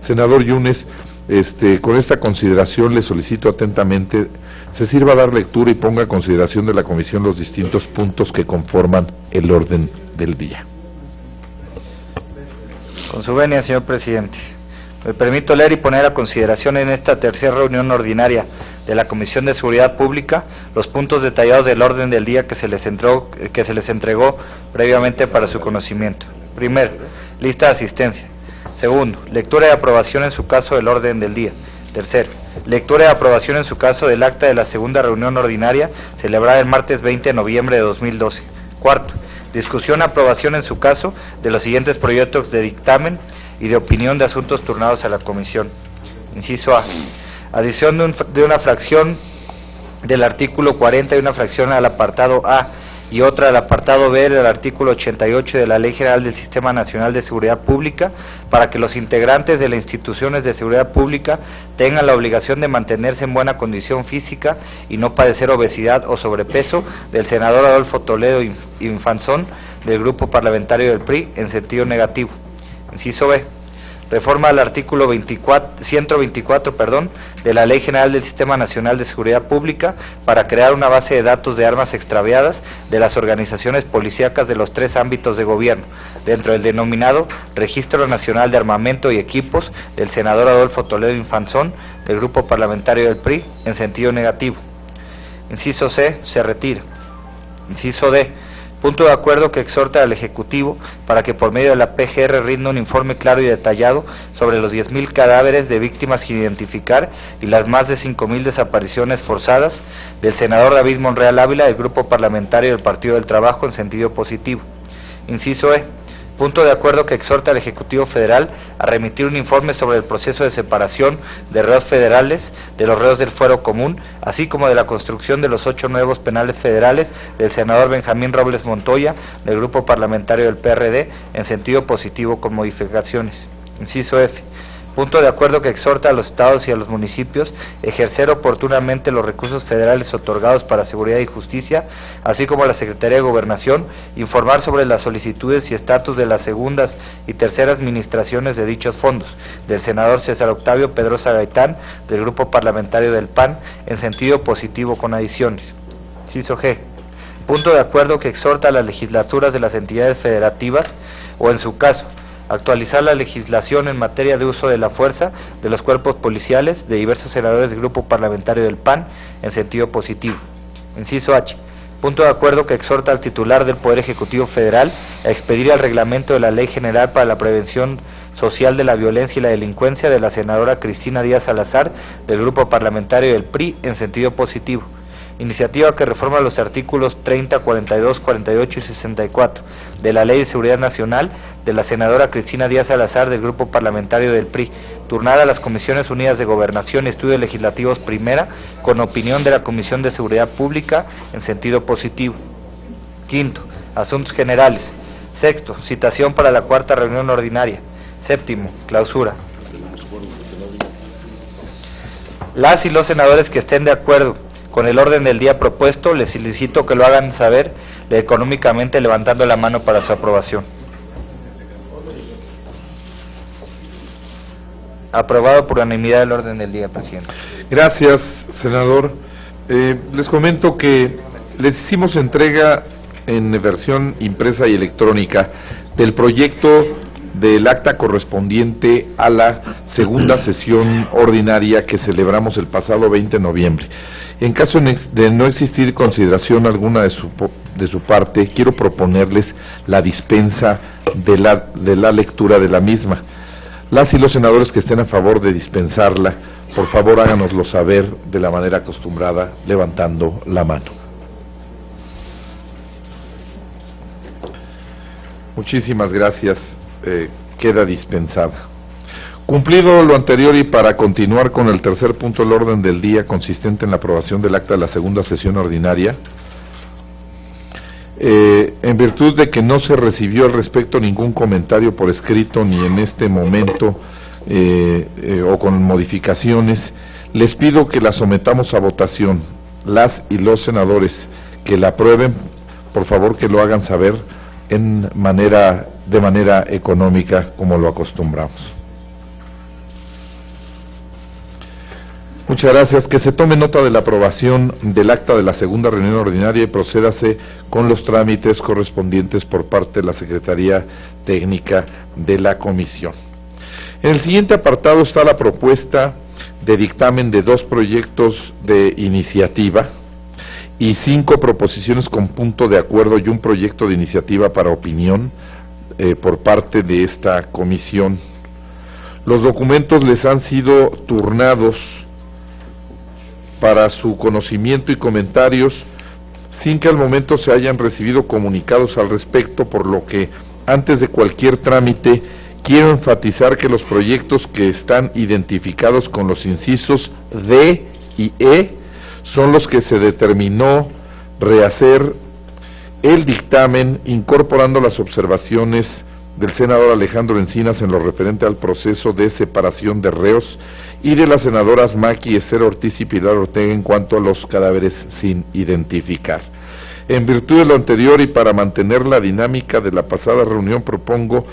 Senador Yunes, con esta consideración le solicito atentamente se sirva a dar lectura y ponga a consideración de la comisión los distintos puntos que conforman el orden del día. Con su venia, señor presidente. Me permito leer y poner a consideración en esta tercera reunión ordinaria de la Comisión de Seguridad Pública los puntos detallados del orden del día que se les entregó previamente para su conocimiento. Primero, lista de asistencia. Segundo, lectura y aprobación en su caso del orden del día. Tercero, lectura y aprobación en su caso del acta de la segunda reunión ordinaria celebrada el martes 20 de noviembre de 2012. Cuarto, discusión y aprobación en su caso de los siguientes proyectos de dictamen y de opinión de asuntos turnados a la comisión. Inciso A. Adición de una fracción del artículo 40 y una fracción al apartado A y otra al apartado B del artículo 88 de la Ley General del Sistema Nacional de Seguridad Pública para que los integrantes de las instituciones de seguridad pública tengan la obligación de mantenerse en buena condición física y no padecer obesidad o sobrepeso, del senador Adolfo Toledo Infanzón, del Grupo Parlamentario del PRI, en sentido negativo. Inciso B. Reforma al artículo 124 de la Ley General del Sistema Nacional de Seguridad Pública para crear una base de datos de armas extraviadas de las organizaciones policíacas de los tres ámbitos de gobierno, dentro del denominado Registro Nacional de Armamento y Equipos, del senador Adolfo Toledo Infanzón, del Grupo Parlamentario del PRI, en sentido negativo. Inciso C. Se retira. Inciso D. Punto de acuerdo que exhorta al Ejecutivo para que por medio de la PGR rinda un informe claro y detallado sobre los 10,000 cadáveres de víctimas sin identificar y las más de 5,000 desapariciones forzadas, del senador David Monreal Ávila, del Grupo Parlamentario del Partido del Trabajo, en sentido positivo. Inciso E. Punto de acuerdo que exhorta al Ejecutivo Federal a remitir un informe sobre el proceso de separación de reos federales de los reos del fuero común, así como de la construcción de los 8 nuevos penales federales, del senador Benjamín Robles Montoya, del Grupo Parlamentario del PRD, en sentido positivo con modificaciones. Inciso F. Punto de acuerdo que exhorta a los estados y a los municipios a ejercer oportunamente los recursos federales otorgados para seguridad y justicia, así como a la Secretaría de Gobernación, informar sobre las solicitudes y estatus de las segundas y terceras administraciones de dichos fondos, del senador César Octavio Pedrosa Gaitán, del Grupo Parlamentario del PAN, en sentido positivo con adiciones. Inciso G. Punto de acuerdo que exhorta a las legislaturas de las entidades federativas, o en su caso, actualizar la legislación en materia de uso de la fuerza de los cuerpos policiales de diversos senadores del Grupo Parlamentario del PAN, en sentido positivo. Inciso H. Punto de acuerdo que exhorta al titular del Poder Ejecutivo Federal a expedir el reglamento de la Ley General para la Prevención Social de la Violencia y la Delincuencia, de la senadora Cristina Díaz Salazar, del Grupo Parlamentario del PRI, en sentido positivo. Iniciativa que reforma los artículos 30, 42, 48 y 64 de la Ley de Seguridad Nacional, de la senadora Cristina Díaz Salazar, del Grupo Parlamentario del PRI, turnada a las Comisiones Unidas de Gobernación y Estudios Legislativos Primera, con opinión de la Comisión de Seguridad Pública, en sentido positivo. Quinto, asuntos generales. Sexto, citación para la cuarta reunión ordinaria. Séptimo, clausura. Las y los senadores que estén de acuerdo con el orden del día propuesto, les solicito que lo hagan saber económicamente levantando la mano para su aprobación. Aprobado por unanimidad el orden del día, presidente. Gracias, senador. Les comento que les hicimos entrega en versión impresa y electrónica del proyecto del acta correspondiente a la segunda sesión ordinaria que celebramos el pasado 20 de noviembre. En caso de no existir consideración alguna de su parte, quiero proponerles la dispensa de la lectura de la misma. Las y los senadores que estén a favor de dispensarla, por favor háganoslo saber de la manera acostumbrada, levantando la mano. Muchísimas gracias. Queda dispensada. Cumplido lo anterior y para continuar con el tercer punto del orden del día, consistente en la aprobación del acta de la segunda sesión ordinaria, en virtud de que no se recibió al respecto ningún comentario por escrito ni en este momento o con modificaciones, les pido que la sometamos a votación. Las y los senadores que la aprueben, por favor que lo hagan saber de manera económica, como lo acostumbramos. Muchas gracias. Que se tome nota de la aprobación del acta de la segunda reunión ordinaria y procédase con los trámites correspondientes por parte de la Secretaría Técnica de la Comisión. En el siguiente apartado está la propuesta de dictamen de 2 proyectos de iniciativa y 5 proposiciones con punto de acuerdo y un proyecto de iniciativa para opinión por parte de esta comisión. Los documentos les han sido turnados para su conocimiento y comentarios sin que al momento se hayan recibido comunicados al respecto, por lo que antes de cualquier trámite quiero enfatizar que los proyectos que están identificados con los incisos D y E son los que se determinó rehacer el dictamen incorporando las observaciones del senador Alejandro Encinas en lo referente al proceso de separación de reos y de las senadoras Maqui, Esther Ortiz y Pilar Ortega en cuanto a los cadáveres sin identificar. En virtud de lo anterior y para mantener la dinámica de la pasada reunión, propongo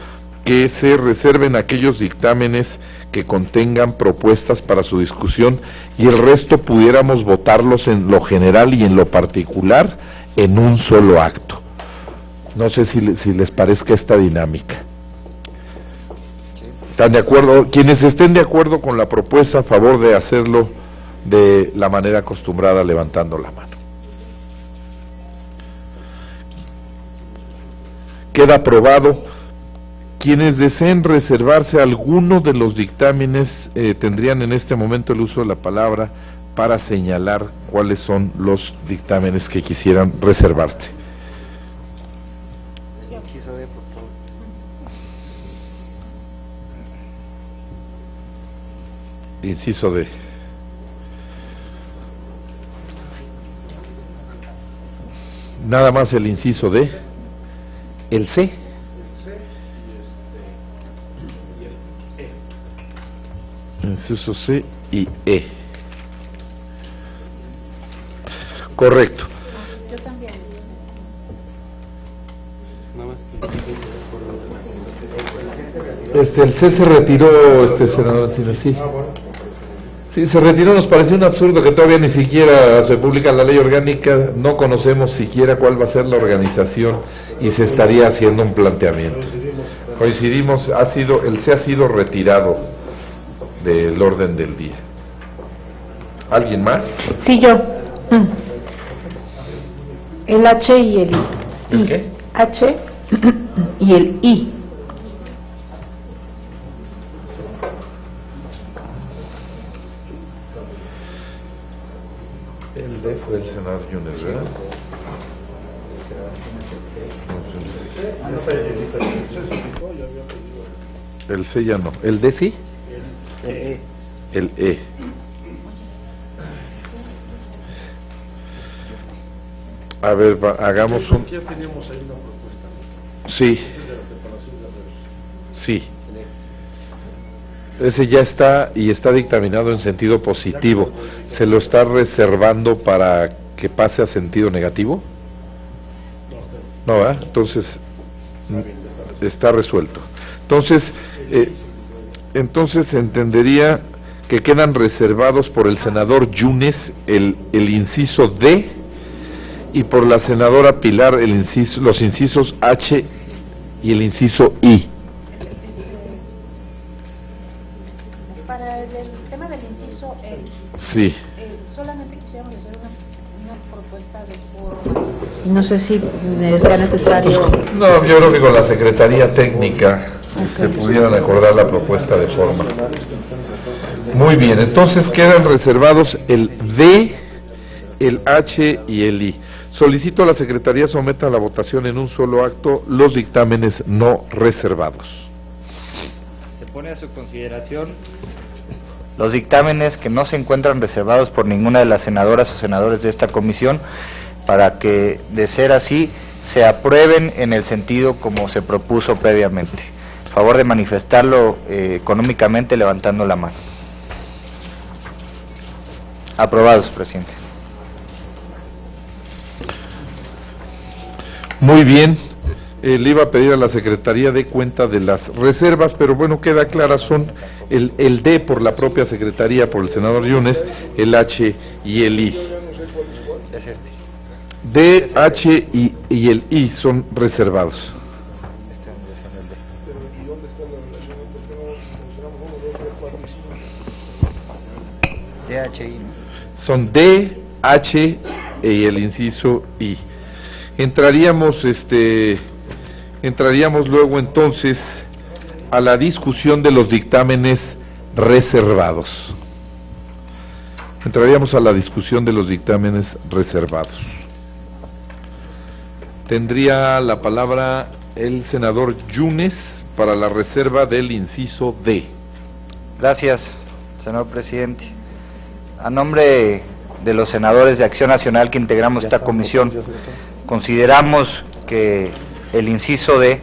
que se reserven aquellos dictámenes que contengan propuestas para su discusión y el resto pudiéramos votarlos en lo general y en lo particular en un solo acto. No sé si les parezca esta dinámica. ¿Están de acuerdo? Quienes estén de acuerdo con la propuesta, a favor de hacerlo de la manera acostumbrada, levantando la mano. Queda aprobado. Quienes deseen reservarse alguno de los dictámenes tendrían en este momento el uso de la palabra para señalar cuáles son los dictámenes que quisieran reservarse. Inciso D. Nada más el inciso D. El C. Inciso C y E. Correcto. Yo también. El C se retiró, senador Encinas, sí. Sí, se retiró. Nos pareció un absurdo que todavía ni siquiera se publica la ley orgánica, no conocemos siquiera cuál va a ser la organización y se estaría haciendo un planteamiento. Coincidimos, el C ha sido retirado del orden del día. ¿Alguien más? Sí, yo. El H y el I. ¿El qué? H y el I. El D fue el senador Yunes, ¿verdad? El C ya no. ¿El D sí? El E. A ver, hagamos un... Ya teníamos ahí una propuesta, ¿no? Sí. Ese de la separación de reos. Sí. Ese ya está y está dictaminado en sentido positivo. ¿Se lo está reservando para que pase a sentido negativo? No, ¿verdad? Entonces, está resuelto. Entonces entendería que quedan reservados por el senador Yunes el inciso D y por la senadora Pilar los incisos H y el inciso I. Para el tema del inciso E, Sí. solamente quisiéramos hacer una propuesta de forma. No sé si sea necesario. No, yo creo que con la Secretaría Técnica se pudieran acordar la propuesta de forma. Muy bien, entonces quedan reservados el D, el H y el I. Solicito a la Secretaría someta a la votación en un solo acto los dictámenes no reservados. Se pone a su consideración los dictámenes que no se encuentran reservados por ninguna de las senadoras o senadores de esta comisión, para que, de ser así, se aprueben en el sentido como se propuso previamente. A favor de manifestarlo económicamente levantando la mano. Aprobados, presidente. Muy bien, le iba a pedir a la Secretaría de cuenta de las reservas, pero bueno, queda clara, son el D por la propia Secretaría, por el senador Yunes, el H y el I. Es este. D, H y el I son reservados. Pero ¿y dónde está la relación? ¿Por qué no mencionamos 1, 2, 3, 4 y 5? DHI, ¿no? Son D, H y el inciso I. Entraríamos luego entonces a la discusión de los dictámenes reservados. Entraríamos a la discusión de los dictámenes reservados. Tendría la palabra el senador Yunes para la reserva del inciso D. Gracias, señor presidente. A nombre de los senadores de Acción Nacional que integramos esta comisión, consideramos que el inciso D,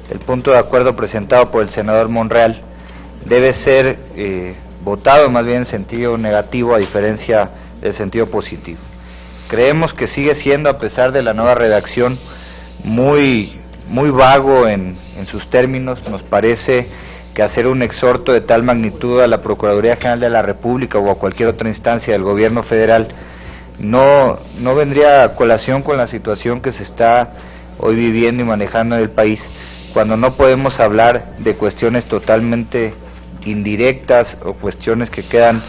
el punto de acuerdo presentado por el senador Monreal, debe ser votado más bien en sentido negativo a diferencia del sentido positivo. Creemos que sigue siendo, a pesar de la nueva redacción, muy vago en sus términos. Nos parece que hacer un exhorto de tal magnitud a la Procuraduría General de la República o a cualquier otra instancia del gobierno federal no vendría a colación con la situación que se está hoy viviendo y manejando en el país, cuando no podemos hablar de cuestiones totalmente indirectas o cuestiones que quedan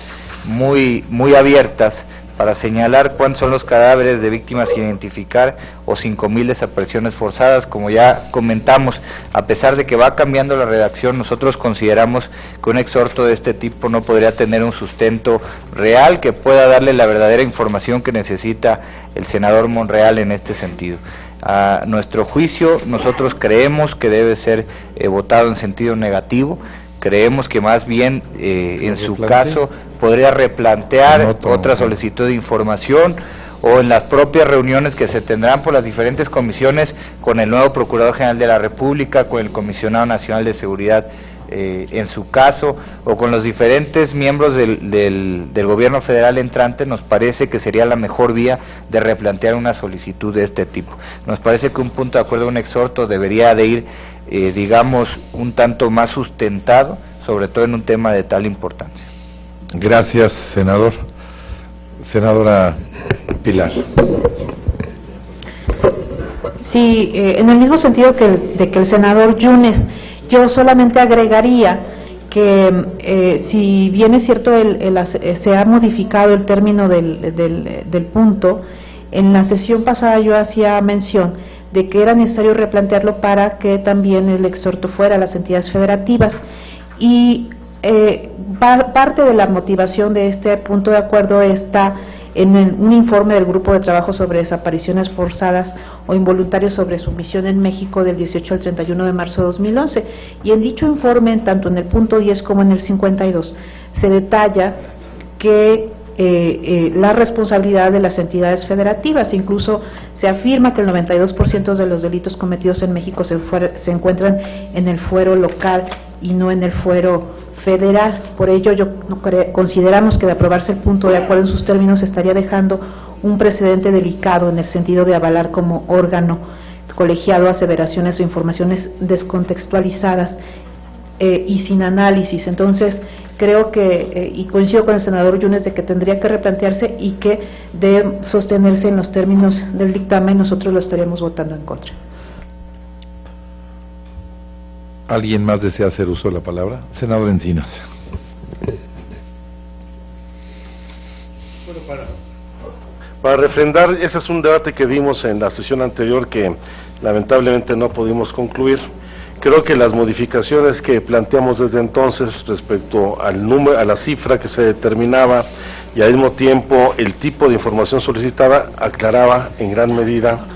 muy abiertas para señalar cuáles son los cadáveres de víctimas sin identificar o 5,000 desapariciones forzadas. Como ya comentamos, a pesar de que va cambiando la redacción, nosotros consideramos que un exhorto de este tipo no podría tener un sustento real que pueda darle la verdadera información que necesita el senador Monreal en este sentido. A nuestro juicio, nosotros creemos que debe ser votado en sentido negativo. Creemos que más bien, en su caso, podría replantear otra solicitud de información o en las propias reuniones que se tendrán por las diferentes comisiones con el nuevo Procurador General de la República, con el Comisionado Nacional de Seguridad, en su caso, o con los diferentes miembros del gobierno federal entrante. Nos parece que sería la mejor vía de replantear una solicitud de este tipo. Nos parece que un punto de acuerdo, un exhorto, debería de ir, digamos, un tanto más sustentado, sobre todo en un tema de tal importancia. Gracias, senador. Senadora Pilar. Sí, en el mismo sentido de que el senador Yunes, yo solamente agregaría que si bien es cierto se ha modificado el término del punto, en la sesión pasada yo hacía mención de que era necesario replantearlo para que también el exhorto fuera a las entidades federativas, y parte de la motivación de este punto de acuerdo está en un informe del Grupo de Trabajo sobre Desapariciones Forzadas o Involuntarios sobre su misión en México del 18 al 31 de marzo de 2011, y en dicho informe, tanto en el punto 10 como en el 52, se detalla que la responsabilidad de las entidades federativas. Incluso se afirma que el 92% de los delitos cometidos en México se encuentran en el fuero local y no en el fuero federal. Por ello, consideramos que de aprobarse el punto de acuerdo en sus términos estaría dejando un precedente delicado en el sentido de avalar como órgano colegiado aseveraciones o informaciones descontextualizadas y sin análisis. Entonces, creo que, y coincido con el senador Yunes, de que tendría que replantearse y que de sostenerse en los términos del dictamen, nosotros lo estaríamos votando en contra. ¿Alguien más desea hacer uso de la palabra? Senador Encinas. Bueno, para refrendar, ese es un debate que dimos en la sesión anterior que lamentablemente no pudimos concluir. Creo que las modificaciones que planteamos desde entonces respecto al número, a la cifra que se determinaba y al mismo tiempo el tipo de información solicitada aclaraba en gran medida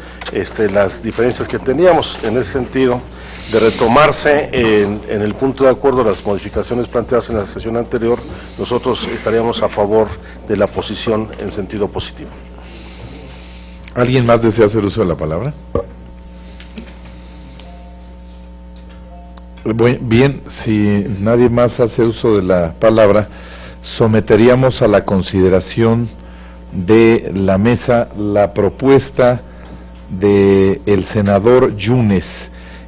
las diferencias que teníamos. En ese sentido, de retomarse en el punto de acuerdo las modificaciones planteadas en la sesión anterior, nosotros estaríamos a favor de la posición en sentido positivo. ¿Alguien más desea hacer uso de la palabra? Bien, si nadie más hace uso de la palabra, someteríamos a la consideración de la mesa la propuesta del senador Yunes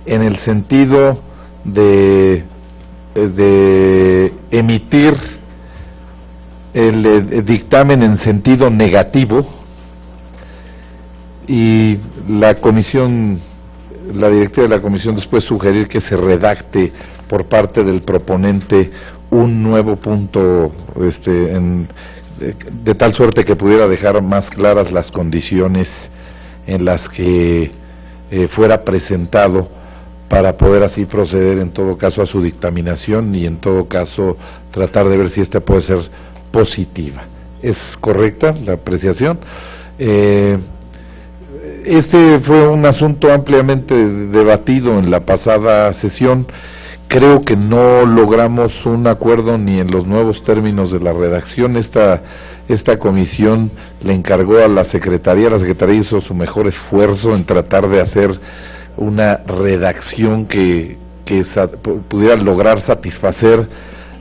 en el sentido de emitir el dictamen en sentido negativo, y la comisión, la directiva de la comisión después sugerir que se redacte por parte del proponente un nuevo punto, de tal suerte que pudiera dejar más claras las condiciones en las que fuera presentado, para poder así proceder en todo caso a su dictaminación y en todo caso tratar de ver si esta puede ser positiva. ¿Es correcta la apreciación? Este fue un asunto ampliamente debatido en la pasada sesión. Creo que no logramos un acuerdo ni en los nuevos términos de la redacción. Esta comisión le encargó a la Secretaría hizo su mejor esfuerzo en tratar de hacer una redacción que pudiera lograr satisfacer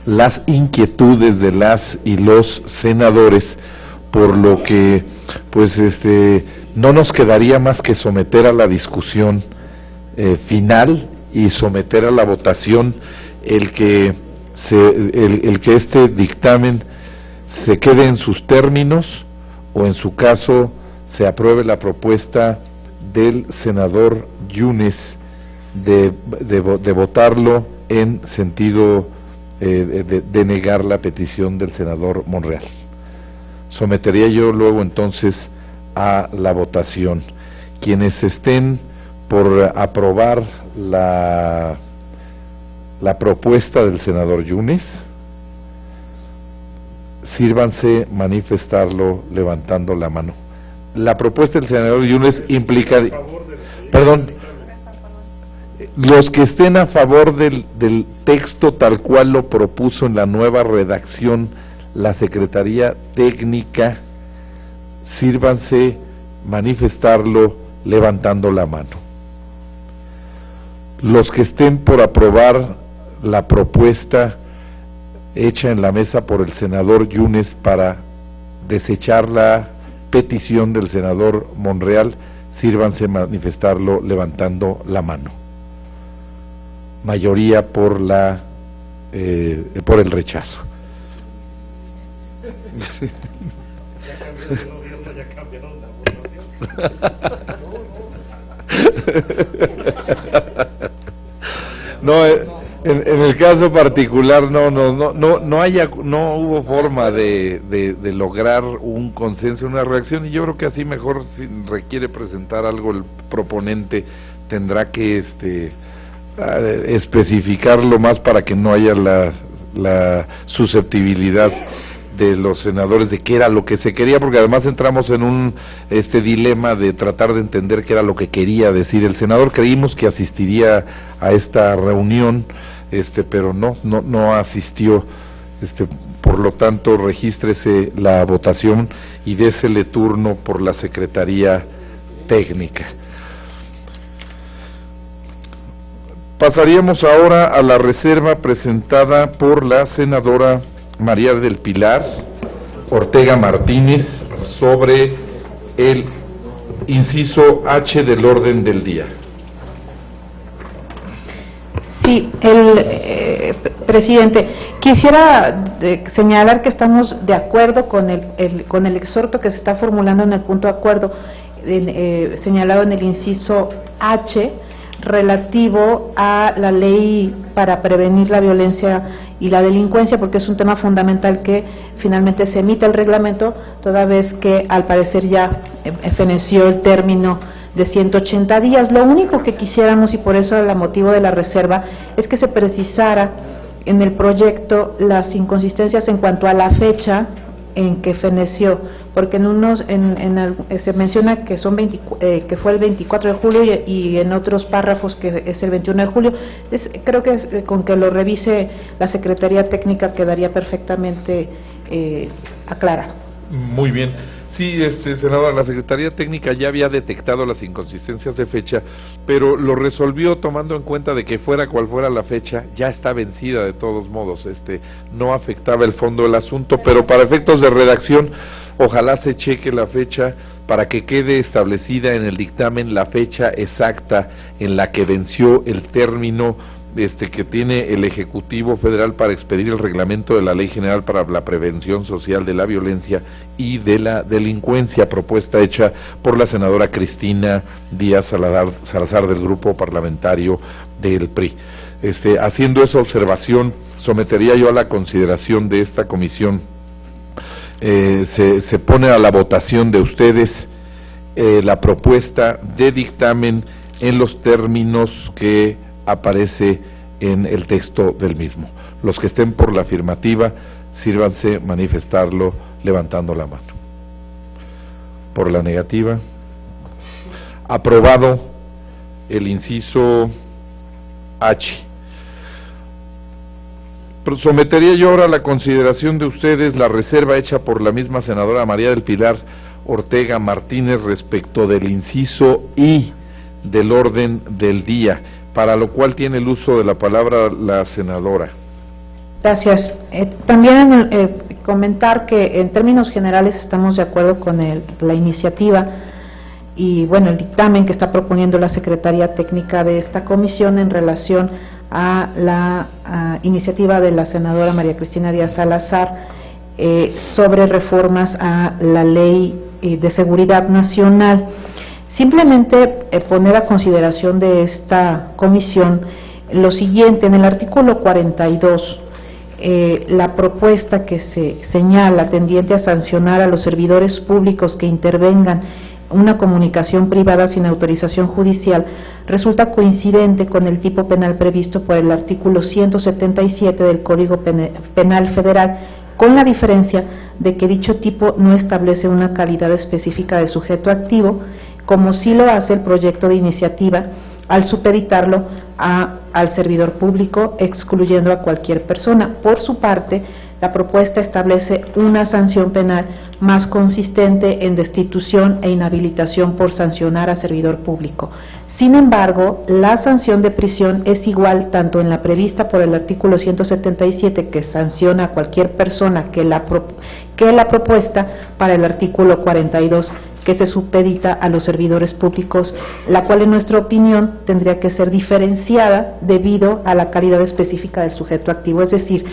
las inquietudes de las y los senadores, por lo que pues no nos quedaría más que someter a la discusión final y someter a la votación el que este dictamen se quede en sus términos, o en su caso se apruebe la propuesta del senador Yunes de votarlo en sentido de negar la petición del senador Monreal. Sometería yo luego entonces a la votación. Quienes estén por aprobar la propuesta del senador Yunes, sírvanse manifestarlo levantando la mano. La propuesta del senador Yunes implica, perdón, los que estén a favor del texto tal cual lo propuso en la nueva redacción la Secretaría Técnica, sírvanse manifestarlo levantando la mano. Los que estén por aprobar la propuesta hecha en la mesa por el senador Yunes para desechar la petición del senador Monreal, sírvanse manifestarlo levantando la mano. Mayoría por el rechazo. No, en el caso particular no hubo forma de lograr un consenso, una reacción, y yo creo que así mejor, si requiere presentar algo el proponente, tendrá que especificarlo más para que no haya la susceptibilidad de los senadores de qué era lo que se quería, porque además entramos en un dilema de tratar de entender qué era lo que quería decir el senador. Creímos que asistiría a esta reunión, pero no asistió. Por lo tanto, regístrese la votación y désele turno por la Secretaría Técnica. Pasaríamos ahora a la reserva presentada por la senadora María del Pilar Ortega Martínez sobre el inciso H del orden del día. Sí, presidente, quisiera señalar que estamos de acuerdo con el exhorto que se está formulando en el punto de acuerdo señalado en el inciso H, relativo a la ley para prevenir la violencia y la delincuencia, porque es un tema fundamental que finalmente se emite el reglamento, toda vez que al parecer ya feneció el término de 180 días. Lo único que quisiéramos, y por eso el motivo de la reserva, es que se precisara en el proyecto las inconsistencias en cuanto a la fecha en que feneció, porque se menciona que que fue el 24 de julio y en otros párrafos que es el 21 de julio. Creo que con que lo revise la Secretaría Técnica quedaría perfectamente aclarado. Muy bien. Sí, senadora, la Secretaría Técnica ya había detectado las inconsistencias de fecha, pero lo resolvió tomando en cuenta de que fuera cual fuera la fecha, ya está vencida de todos modos, no afectaba el fondo del asunto, pero para efectos de redacción, ojalá se cheque la fecha para que quede establecida en el dictamen la fecha exacta en la que venció el término que tiene el Ejecutivo Federal para expedir el reglamento de la Ley General para la Prevención Social de la Violencia y de la Delincuencia, propuesta hecha por la senadora Cristina Díaz Salazar del Grupo Parlamentario del PRI. Haciendo esa observación, sometería yo a la consideración de esta comisión, se pone a la votación de ustedes la propuesta de dictamen en los términos que aparece en el texto del mismo. Los que estén por la afirmativa, sírvanse manifestarlo levantando la mano. Por la negativa, aprobado el inciso H. Sometería yo ahora a la consideración de ustedes la reserva hecha por la misma senadora María del Pilar Ortega Martínez respecto del inciso I del orden del día, para lo cual tiene el uso de la palabra la senadora. Gracias. También comentar que en términos generales estamos de acuerdo con la iniciativa y bueno, el dictamen que está proponiendo la Secretaría Técnica de esta comisión en relación a la iniciativa de la senadora María Cristina Díaz Salazar sobre reformas a la Ley de Seguridad Nacional. Simplemente poner a consideración de esta comisión lo siguiente: en el artículo 42, la propuesta que se señala tendiente a sancionar a los servidores públicos que intervengan una comunicación privada sin autorización judicial resulta coincidente con el tipo penal previsto por el artículo 177 del Código Penal Federal, con la diferencia de que dicho tipo no establece una calidad específica de sujeto activo, como sí lo hace el proyecto de iniciativa al supeditarlo al servidor público, excluyendo a cualquier persona. Por su parte, la propuesta establece una sanción penal más consistente en destitución e inhabilitación por sancionar a servidor público. Sin embargo, la sanción de prisión es igual tanto en la prevista por el artículo 177, que sanciona a cualquier persona, que la propuesta para el artículo 42, que se supedita a los servidores públicos, la cual en nuestra opinión tendría que ser diferenciada debido a la calidad específica del sujeto activo. Es decir,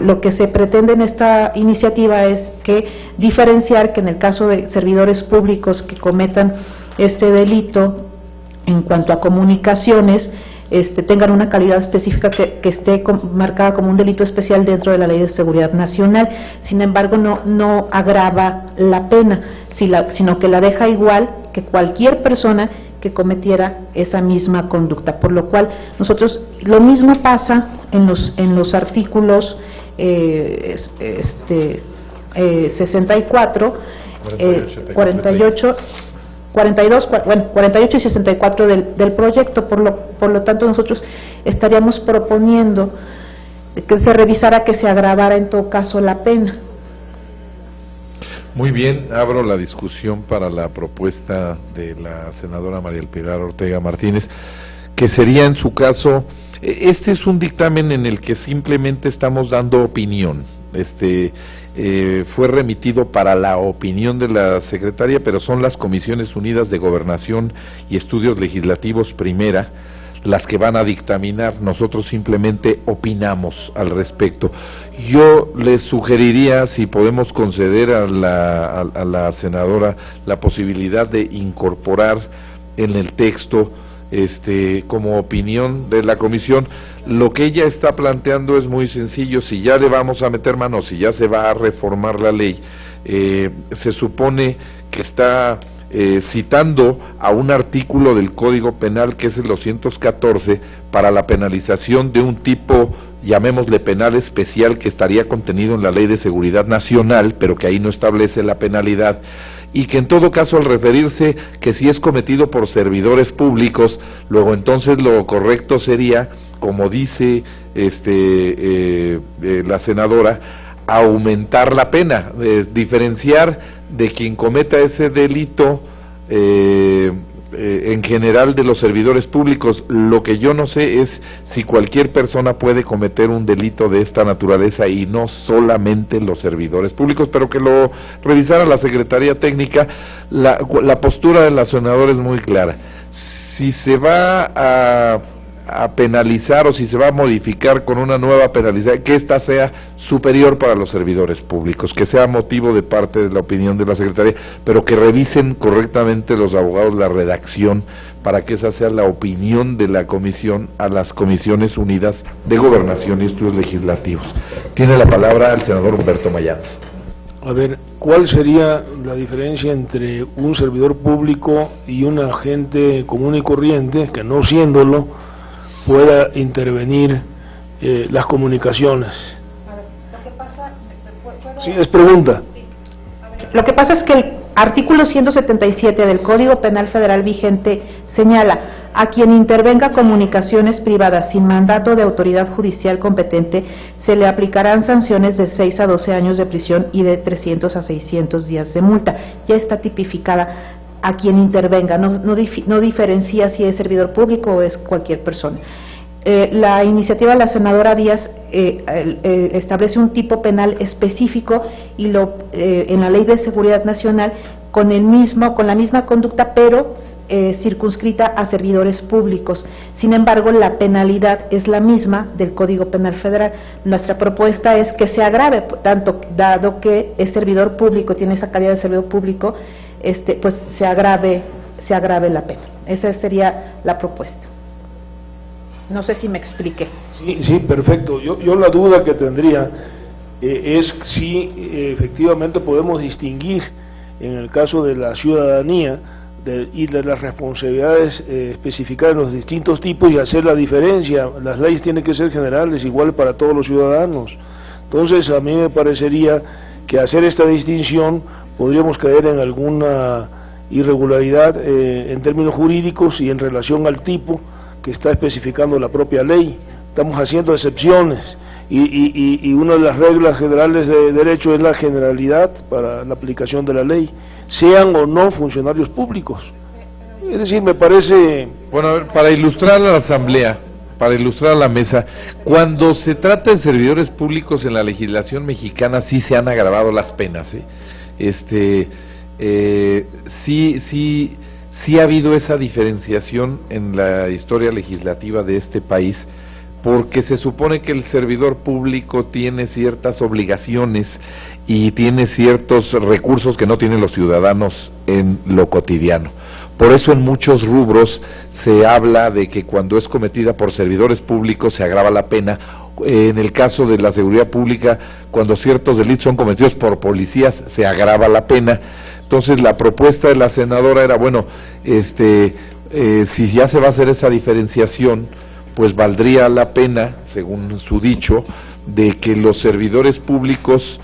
lo que se pretende en esta iniciativa es que diferenciar que en el caso de servidores públicos que cometan este delito en cuanto a comunicaciones, tengan una calidad específica que esté marcada como un delito especial dentro de la Ley de Seguridad Nacional. Sin embargo, no agrava la pena, sino que la deja igual que cualquier persona que cometiera esa misma conducta. Por lo cual, nosotros, lo mismo pasa en los artículos 64, 48, 48 y 64 del proyecto. Por lo tanto, nosotros estaríamos proponiendo que se revisara, que se agravara en todo caso la pena. Muy bien, abro la discusión para la propuesta de la senadora María del Pilar Ortega Martínez, que sería en su caso, este es un dictamen en el que simplemente estamos dando opinión. Fue remitido para la opinión de la Secretaría, pero son las Comisiones Unidas de Gobernación y Estudios Legislativos Primera las que van a dictaminar. Nosotros simplemente opinamos al respecto. Yo les sugeriría, si podemos conceder a la senadora la posibilidad de incorporar en el texto como opinión de la comisión. Lo que ella está planteando es muy sencillo. Si ya le vamos a meter mano, si ya se va a reformar la ley, se supone que está citando a un artículo del Código Penal, que es el 214, para la penalización de un tipo, llamémosle penal especial, que estaría contenido en la Ley de Seguridad Nacional, pero que ahí no establece la penalidad, y que en todo caso, al referirse que si es cometido por servidores públicos, luego entonces lo correcto sería, como dice la senadora, aumentar la pena, diferenciar de quien cometa ese delito en general de los servidores públicos. Lo que yo no sé es si cualquier persona puede cometer un delito de esta naturaleza y no solamente los servidores públicos, pero que lo revisara la Secretaría Técnica. La postura del senador es muy clara. Si se va a penalizar o si se va a modificar con una nueva penalización, que ésta sea superior para los servidores públicos, que sea motivo de parte de la opinión de la Secretaría, pero que revisen correctamente los abogados la redacción para que esa sea la opinión de la comisión a las Comisiones Unidas de Gobernación y Estudios Legislativos. Tiene la palabra el senador Humberto Mayans. A ver, ¿cuál sería la diferencia entre un servidor público y un agente común y corriente que, no siéndolo, pueda intervenir las comunicaciones? A ver, lo que pasa... Sí, es pregunta. Lo que pasa es que el artículo 177 del Código Penal Federal vigente señala: a quien intervenga comunicaciones privadas sin mandato de autoridad judicial competente se le aplicarán sanciones de 6 a 12 años de prisión y de 300 a 600 días de multa. Ya está tipificada a quien intervenga, no diferencia si es servidor público o es cualquier persona. La iniciativa de la senadora Díaz establece un tipo penal específico y en la Ley de Seguridad Nacional con la misma conducta, pero circunscrita a servidores públicos. Sin embargo, la penalidad es la misma del Código Penal Federal. Nuestra propuesta es que se agrave, tanto dado que es servidor público, tiene esa calidad de servidor público, pues se agrave la pena. Esa sería la propuesta. No sé si me expliqué. Sí, perfecto. Yo la duda que tendría es si efectivamente podemos distinguir en el caso de la ciudadanía y de las responsabilidades especificadas en los distintos tipos y hacer la diferencia. Las leyes tienen que ser generales, iguales para todos los ciudadanos. Entonces, a mí me parecería que hacer esta distinción podríamos caer en alguna irregularidad en términos jurídicos y en relación al tipo que está especificando la propia ley. Estamos haciendo excepciones y una de las reglas generales de derecho es la generalidad para la aplicación de la ley, sean o no funcionarios públicos. Es decir, me parece... Bueno, a ver, para ilustrar a la Asamblea, para ilustrar a la mesa, cuando se trata de servidores públicos en la legislación mexicana sí se han agravado las penas, sí ha habido esa diferenciación en la historia legislativa de este país, porque se supone que el servidor público tiene ciertas obligaciones y tiene ciertos recursos que no tienen los ciudadanos en lo cotidiano. Por eso en muchos rubros se habla de que cuando es cometida por servidores públicos se agrava la pena. En el caso de la seguridad pública, cuando ciertos delitos son cometidos por policías, se agrava la pena. Entonces la propuesta de la senadora era, bueno, si ya se va a hacer esa diferenciación, pues valdría la pena, según su dicho, de que los servidores públicos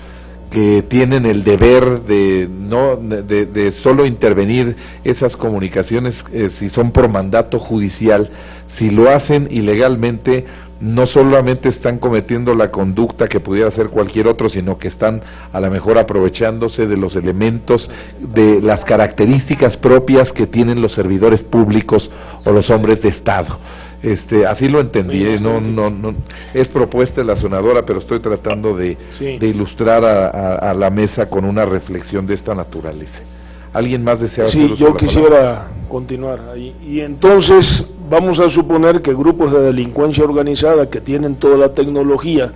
que tienen el deber de solo intervenir esas comunicaciones, si son por mandato judicial, si lo hacen ilegalmente, no solamente están cometiendo la conducta que pudiera hacer cualquier otro, sino que están a lo mejor aprovechándose de los elementos, de las características propias que tienen los servidores públicos o los hombres de Estado. Así lo entendí, no es propuesta de la senadora, pero estoy tratando de ilustrar a la mesa con una reflexión de esta naturaleza. ¿Alguien más desea hacer uso de la palabra? Yo quisiera continuar ahí. Y entonces vamos a suponer que grupos de delincuencia organizada que tienen toda la tecnología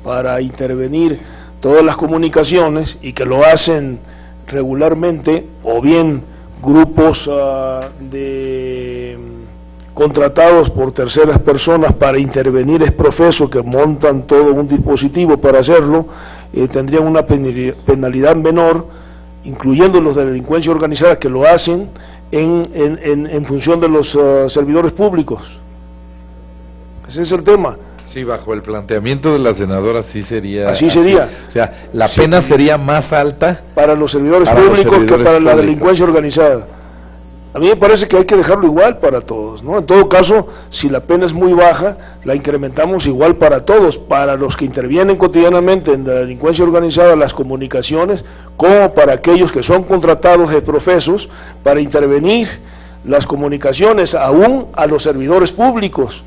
para intervenir todas las comunicaciones y que lo hacen regularmente, o bien grupos contratados por terceras personas para intervenir exprofeso, que montan todo un dispositivo para hacerlo, tendrían una penalidad menor, incluyendo los de delincuencia organizada que lo hacen en función de los servidores públicos. Ese es el tema. Sí, bajo el planteamiento de la senadora sí sería... Así sería. O sea, la pena sería más alta para los servidores públicos que para la delincuencia organizada. A mí me parece que hay que dejarlo igual para todos, ¿no? En todo caso, si la pena es muy baja, la incrementamos igual para todos, para los que intervienen cotidianamente en la delincuencia organizada, las comunicaciones, como para aquellos que son contratados de profesos para intervenir las comunicaciones, aún a los servidores públicos,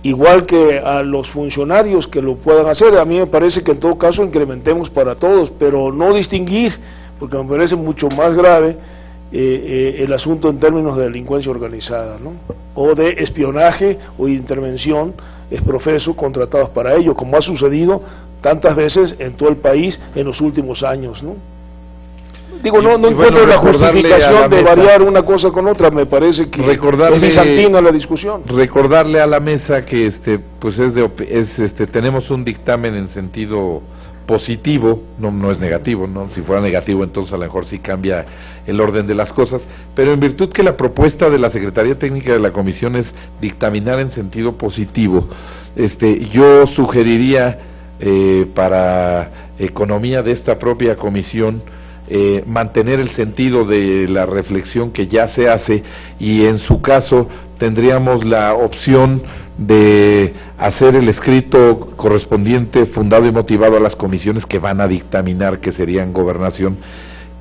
igual que a los funcionarios que lo puedan hacer. A mí me parece que en todo caso incrementemos para todos, pero no distinguir, porque me parece mucho más grave el asunto en términos de delincuencia organizada, ¿no? O de espionaje o intervención exprofeso contratados para ello, como ha sucedido tantas veces en todo el país en los últimos años, ¿no? Digo, no encuentro la justificación de variar una cosa con otra, me parece que es bizantina la discusión. Recordarle a la mesa que pues tenemos un dictamen en sentido positivo, no es negativo, ¿no? Si fuera negativo entonces a lo mejor sí cambia el orden de las cosas, pero en virtud que la propuesta de la Secretaría Técnica de la Comisión es dictaminar en sentido positivo, yo sugeriría para economía de esta propia comisión mantener el sentido de la reflexión que ya se hace, y en su caso tendríamos la opción de hacer el escrito correspondiente fundado y motivado a las comisiones que van a dictaminar, que serían Gobernación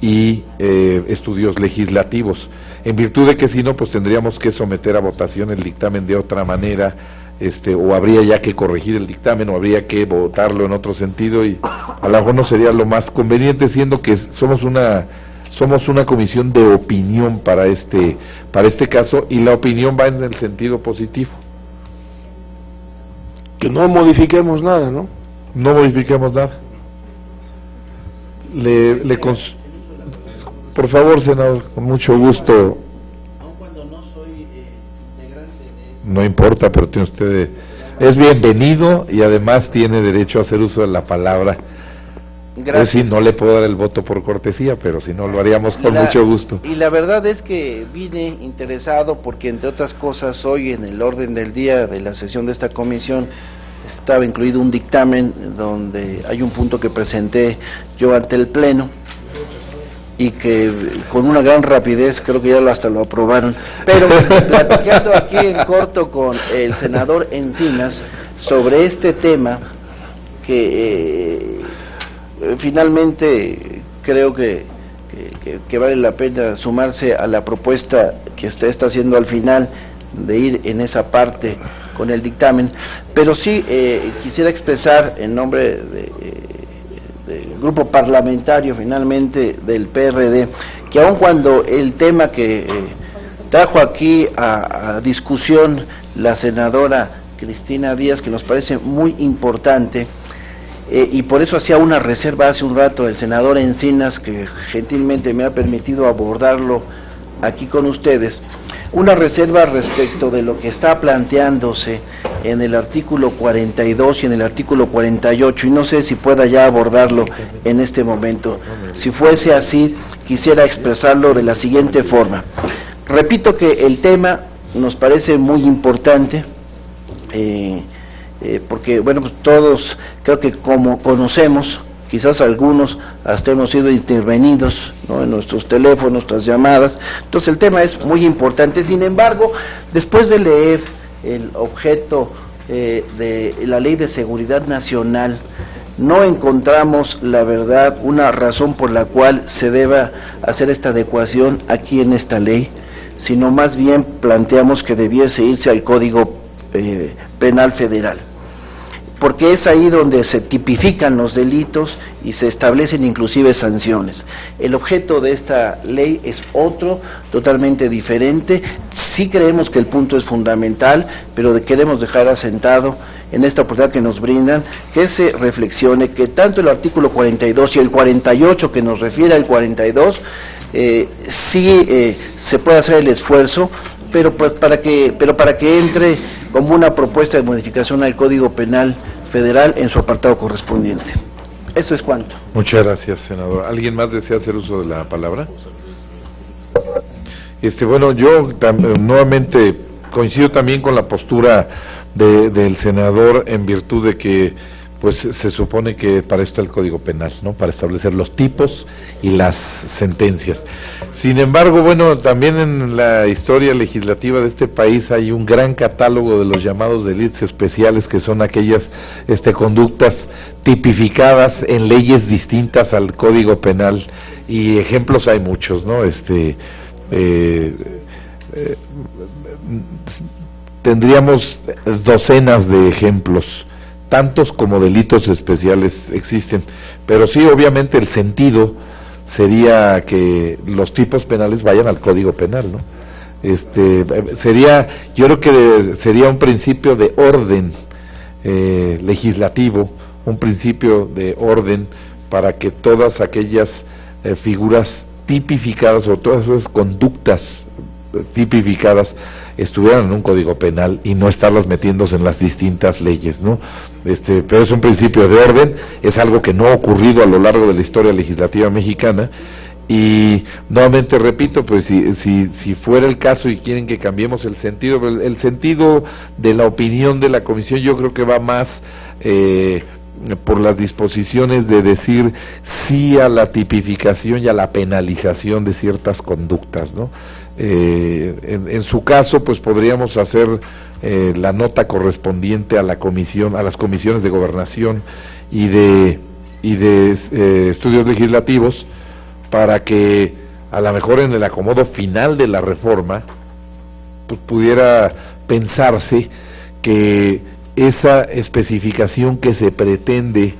y Estudios Legislativos, en virtud de que si no, pues tendríamos que someter a votación el dictamen de otra manera, o habría ya que corregir el dictamen, o habría que votarlo en otro sentido, y a lo mejor no sería lo más conveniente, siendo que somos una comisión de opinión para este caso, y la opinión va en el sentido positivo. Que no modifiquemos nada, ¿no? No modifiquemos nada. Por favor, senador, con mucho gusto. Aun cuando no soy integrante de No importa, pero tiene usted, es bienvenido y además tiene derecho a hacer uso de la palabra. Gracias. Sí, no le puedo dar el voto por cortesía, pero si no, lo haríamos con mucho gusto. Y la verdad es que vine interesado porque, entre otras cosas, hoy en el orden del día de la sesión de esta comisión estaba incluido un dictamen donde hay un punto que presenté yo ante el Pleno y que con una gran rapidez creo que ya hasta lo aprobaron, pero platicando aquí en corto con el senador Encinas sobre este tema que finalmente creo que vale la pena sumarse a la propuesta que usted está haciendo al final de ir en esa parte con el dictamen, pero sí quisiera expresar en nombre del grupo parlamentario finalmente del PRD, que aun cuando el tema que trajo aquí a discusión la senadora Cristina Díaz, que nos parece muy importante, y por eso hacía una reserva hace un rato el senador Encinas, que gentilmente me ha permitido abordarlo aquí con ustedes, una reserva respecto de lo que está planteándose en el artículo 42 y en el artículo 48, y no sé si pueda ya abordarlo en este momento. Si fuese así, quisiera expresarlo de la siguiente forma. Repito que el tema nos parece muy importante, porque, bueno, pues todos creo que como conocemos, quizás algunos hasta hemos sido intervenidos, ¿no?, en nuestros teléfonos, nuestras llamadas, entonces el tema es muy importante. Sin embargo, después de leer el objeto de la Ley de Seguridad Nacional, no encontramos, la verdad, una razón por la cual se deba hacer esta adecuación aquí en esta ley, sino más bien planteamos que debiese irse al Código Penal Federal, porque es ahí donde se tipifican los delitos y se establecen inclusive sanciones. El objeto de esta ley es otro, totalmente diferente. Sí creemos que el punto es fundamental, pero queremos dejar asentado en esta oportunidad que nos brindan, que se reflexione que tanto el artículo 42 y el 48, que nos refiere al 42, sí se puede hacer el esfuerzo, pero pues para que entre como una propuesta de modificación al Código Penal Federal en su apartado correspondiente. Eso es cuanto. Muchas gracias, senador. ¿Alguien más desea hacer uso de la palabra? Bueno, yo nuevamente coincido también con la postura del senador, en virtud de que pues se supone que para esto el Código Penal, ¿no? Para establecer los tipos y las sentencias. Sin embargo, bueno, también en la historia legislativa de este país hay un gran catálogo de los llamados delitos especiales, que son aquellas conductas tipificadas en leyes distintas al Código Penal, y ejemplos hay muchos, ¿no? Tendríamos docenas de ejemplos, tantos como delitos especiales existen, pero sí, obviamente el sentido sería que los tipos penales vayan al Código Penal, ¿no? Yo creo que sería un principio de orden legislativo, un principio de orden para que todas aquellas figuras tipificadas o todas esas conductas tipificadas estuvieran en un Código Penal y no estarlas metiéndose en las distintas leyes, ¿no? Pero es un principio de orden, es algo que no ha ocurrido a lo largo de la historia legislativa mexicana, y nuevamente repito, pues si fuera el caso y quieren que cambiemos el sentido de la opinión de la comisión, yo creo que va más por las disposiciones de decir sí a la tipificación y a la penalización de ciertas conductas, ¿no? En su caso, pues podríamos hacer la nota correspondiente a la comisión, a las comisiones de gobernación y de estudios legislativos, para que a lo mejor en el acomodo final de la reforma pues pudiera pensarse que esa especificación que se pretende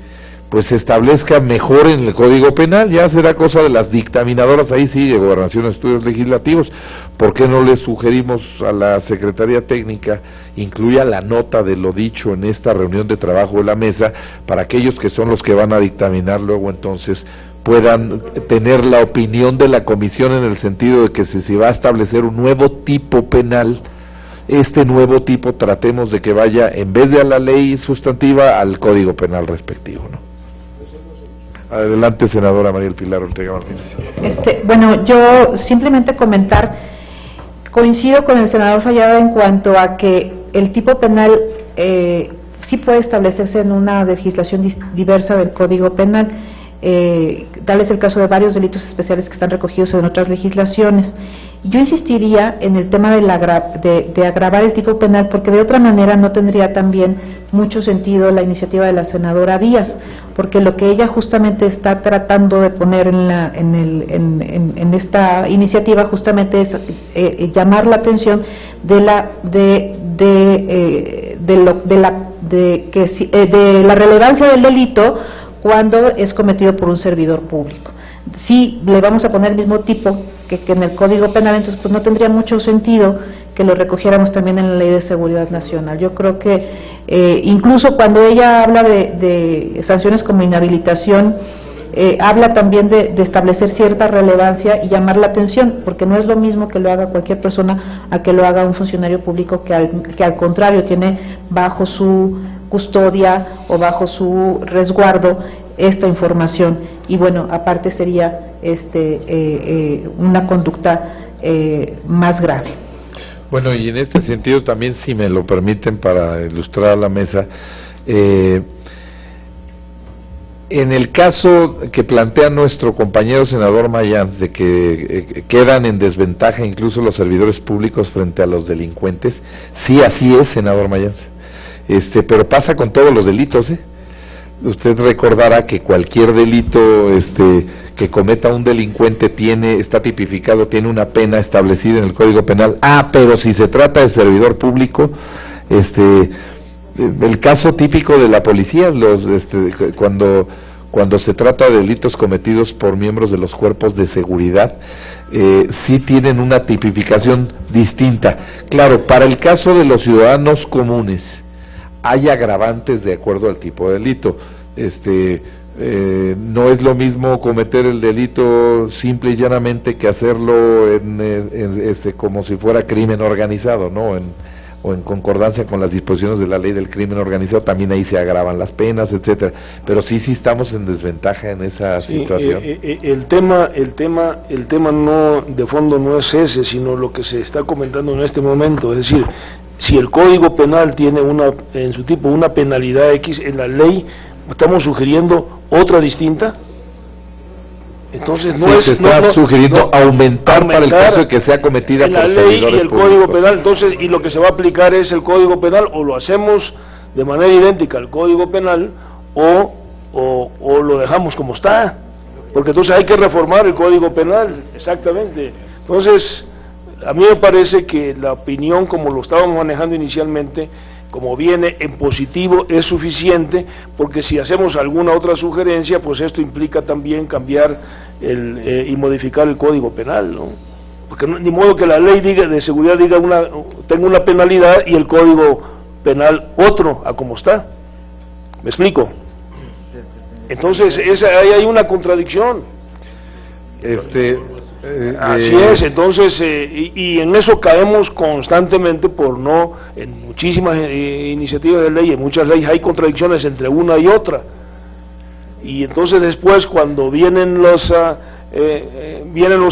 pues se establezca mejor en el Código Penal. Ya será cosa de las dictaminadoras, ahí sigue Gobernación, Estudios Legislativos. ¿Por qué no le sugerimos a la Secretaría Técnica incluya la nota de lo dicho en esta reunión de trabajo de la mesa, para aquellos que son los que van a dictaminar luego entonces puedan tener la opinión de la comisión, en el sentido de que si va a establecer un nuevo tipo penal, este nuevo tipo tratemos de que vaya, en vez de a la ley sustantiva, al Código Penal respectivo, ¿no? Adelante, senadora María del Pilar Ortega Martínez. Bueno, yo simplemente comentar, coincido con el senador Fallada en cuanto a que el tipo penal sí puede establecerse en una legislación diversa del Código Penal. Tal es el caso de varios delitos especiales que están recogidos en otras legislaciones. Yo insistiría en el tema de agravar el tipo penal, porque de otra manera no tendría también mucho sentido la iniciativa de la senadora Díaz, porque lo que ella justamente está tratando de poner en esta iniciativa justamente es llamar la atención de la relevancia del delito cuando es cometido por un servidor público. Si le vamos a poner el mismo tipo que en el Código Penal, entonces pues no tendría mucho sentido que lo recogiéramos también en la Ley de Seguridad Nacional. Yo creo que incluso cuando ella habla de sanciones como inhabilitación, habla también de establecer cierta relevancia y llamar la atención, porque no es lo mismo que lo haga cualquier persona a que lo haga un funcionario público que al contrario tiene bajo su custodia o bajo su resguardo esta información, y bueno, aparte sería una conducta más grave. Bueno, y en este sentido también, si me lo permiten, para ilustrar a la mesa, en el caso que plantea nuestro compañero senador Mayans, de que quedan en desventaja incluso los servidores públicos frente a los delincuentes, sí, así es, senador Mayans, pero pasa con todos los delitos, Usted recordará que cualquier delito que cometa un delincuente está tipificado, tiene una pena establecida en el Código Penal. Pero si se trata de servidor público, el caso típico de la policía, cuando se trata de delitos cometidos por miembros de los cuerpos de seguridad, sí tienen una tipificación distinta. Claro, para el caso de los ciudadanos comunes, hay agravantes de acuerdo al tipo de delito. No es lo mismo cometer el delito simple y llanamente que hacerlo como si fuera crimen organizado, ¿no? O en concordancia con las disposiciones de la ley del crimen organizado, también ahí se agravan las penas, etcétera. Pero sí estamos en desventaja en esa situación. El tema no de fondo no es ese, sino lo que se está comentando en este momento, es decir, si el Código Penal tiene en su tipo una penalidad X, en la ley estamos sugiriendo otra distinta. Entonces no sí, es... se está sugiriendo aumentar para el caso de que sea cometida la por ley y servidores el públicos. Código Penal. Entonces, y lo que se va a aplicar es el Código Penal, o lo hacemos de manera idéntica al Código Penal, o lo dejamos como está, porque entonces hay que reformar el Código Penal, exactamente. Entonces, a mí me parece que la opinión, como lo estábamos manejando inicialmente, como viene en positivo, es suficiente, porque si hacemos alguna otra sugerencia, pues esto implica también cambiar y modificar el Código Penal, ¿no? Porque ni modo que la ley de seguridad diga tenga una penalidad y el Código Penal otro, a como está. ¿Me explico? Entonces, ahí hay una contradicción. Así es, entonces, y en eso caemos constantemente por en muchísimas iniciativas de ley, en muchas leyes hay contradicciones entre una y otra. Y entonces después, cuando vienen los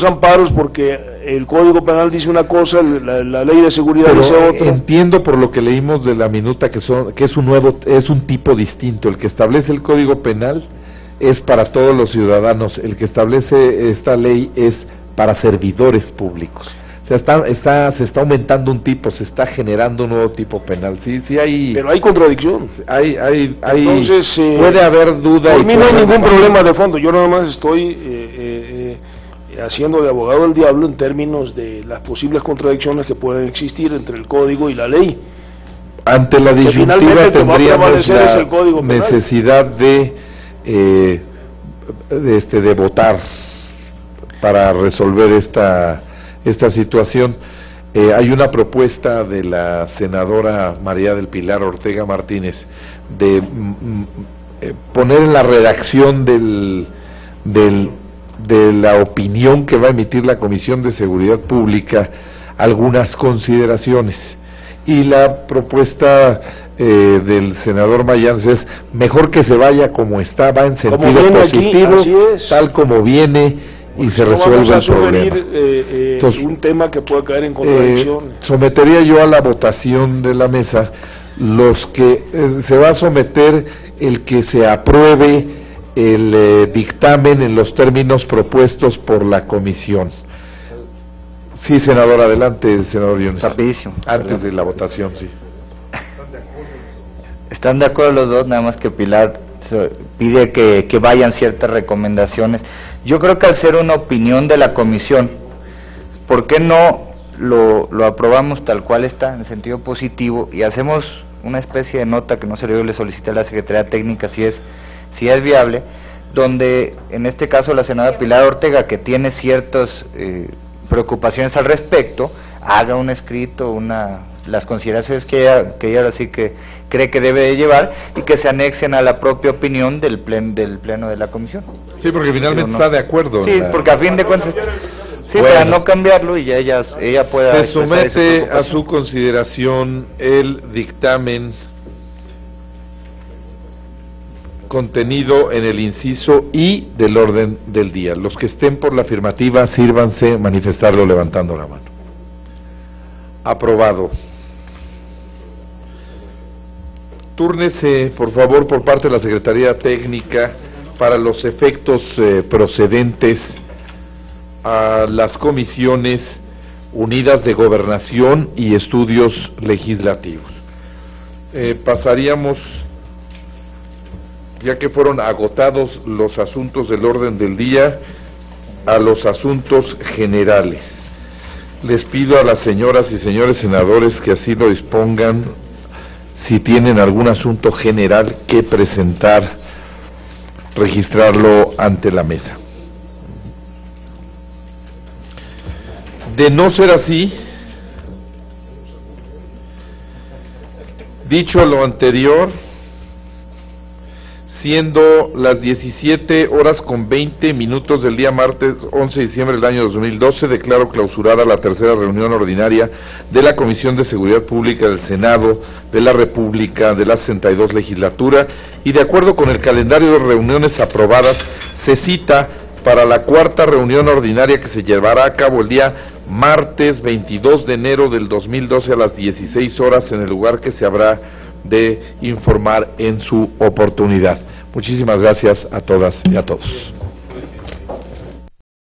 amparos, porque el Código Penal dice una cosa, la ley de seguridad dice otra. Entiendo por lo que leímos de la minuta que es un tipo distinto. El que establece el Código Penal es para todos los ciudadanos, el que establece esta ley es para servidores públicos. O sea, se está aumentando un tipo, se está generando un nuevo tipo penal. Sí hay. Pero hay contradicción. Entonces, puede haber duda. Por mí no hay ningún problema de fondo. Yo nada más estoy haciendo de abogado del diablo en términos de las posibles contradicciones que pueden existir entre el código y la ley. Ante la disyuntiva tendríamos la necesidad de votar para resolver esta situación. Hay una propuesta de la senadora María del Pilar Ortega Martínez de poner en la redacción de la opinión que va a emitir la Comisión de Seguridad Pública algunas consideraciones, y la propuesta del senador Mayans es mejor que se vaya como está, va en sentido positivo, tal como viene, y se resuelve el problema. Entonces, un tema que pueda caer en contradicción. Sometería yo a la votación de la mesa los que se va a someter el que se apruebe el dictamen en los términos propuestos por la comisión. Sí, senador, adelante, senador Yunes. Rapidísimo. Antes de la votación, sí. Están de acuerdo los dos, nada más que Pilar pide que vayan ciertas recomendaciones. Yo creo que al ser una opinión de la comisión, ¿por qué no lo aprobamos tal cual está, en sentido positivo, y hacemos una especie de nota que no se le solicita a la Secretaría Técnica si es viable, donde en este caso la senadora Pilar Ortega, que tiene ciertas preocupaciones al respecto, haga un escrito, las consideraciones que ella ahora sí que cree que debe de llevar, y que se anexen a la propia opinión del pleno de la comisión. Sí, porque finalmente está de acuerdo. Sí, porque a fin de cuentas, sí, bueno, para no cambiarlo y ya ella pueda. Se somete a su consideración el dictamen contenido en el inciso I del orden del día. Los que estén por la afirmativa, sírvanse manifestarlo levantando la mano. Aprobado. Túrnese, por favor, por parte de la Secretaría Técnica para los efectos procedentes a las comisiones unidas de Gobernación y Estudios Legislativos. Pasaríamos, ya que fueron agotados los asuntos del orden del día, a los asuntos generales. Les pido a las señoras y señores senadores que así lo dispongan, si tienen algún asunto general que presentar, registrarlo ante la mesa. De no ser así, dicho lo anterior, siendo las 17:20 del día martes 11 de diciembre del año 2012, declaro clausurada la tercera reunión ordinaria de la Comisión de Seguridad Pública del Senado de la República de la 62 legislatura, y de acuerdo con el calendario de reuniones aprobadas, se cita para la cuarta reunión ordinaria que se llevará a cabo el día martes 22 de enero del 2012 a las 16 horas en el lugar que se habrá de informar en su oportunidad. Muchísimas gracias a todas y a todos.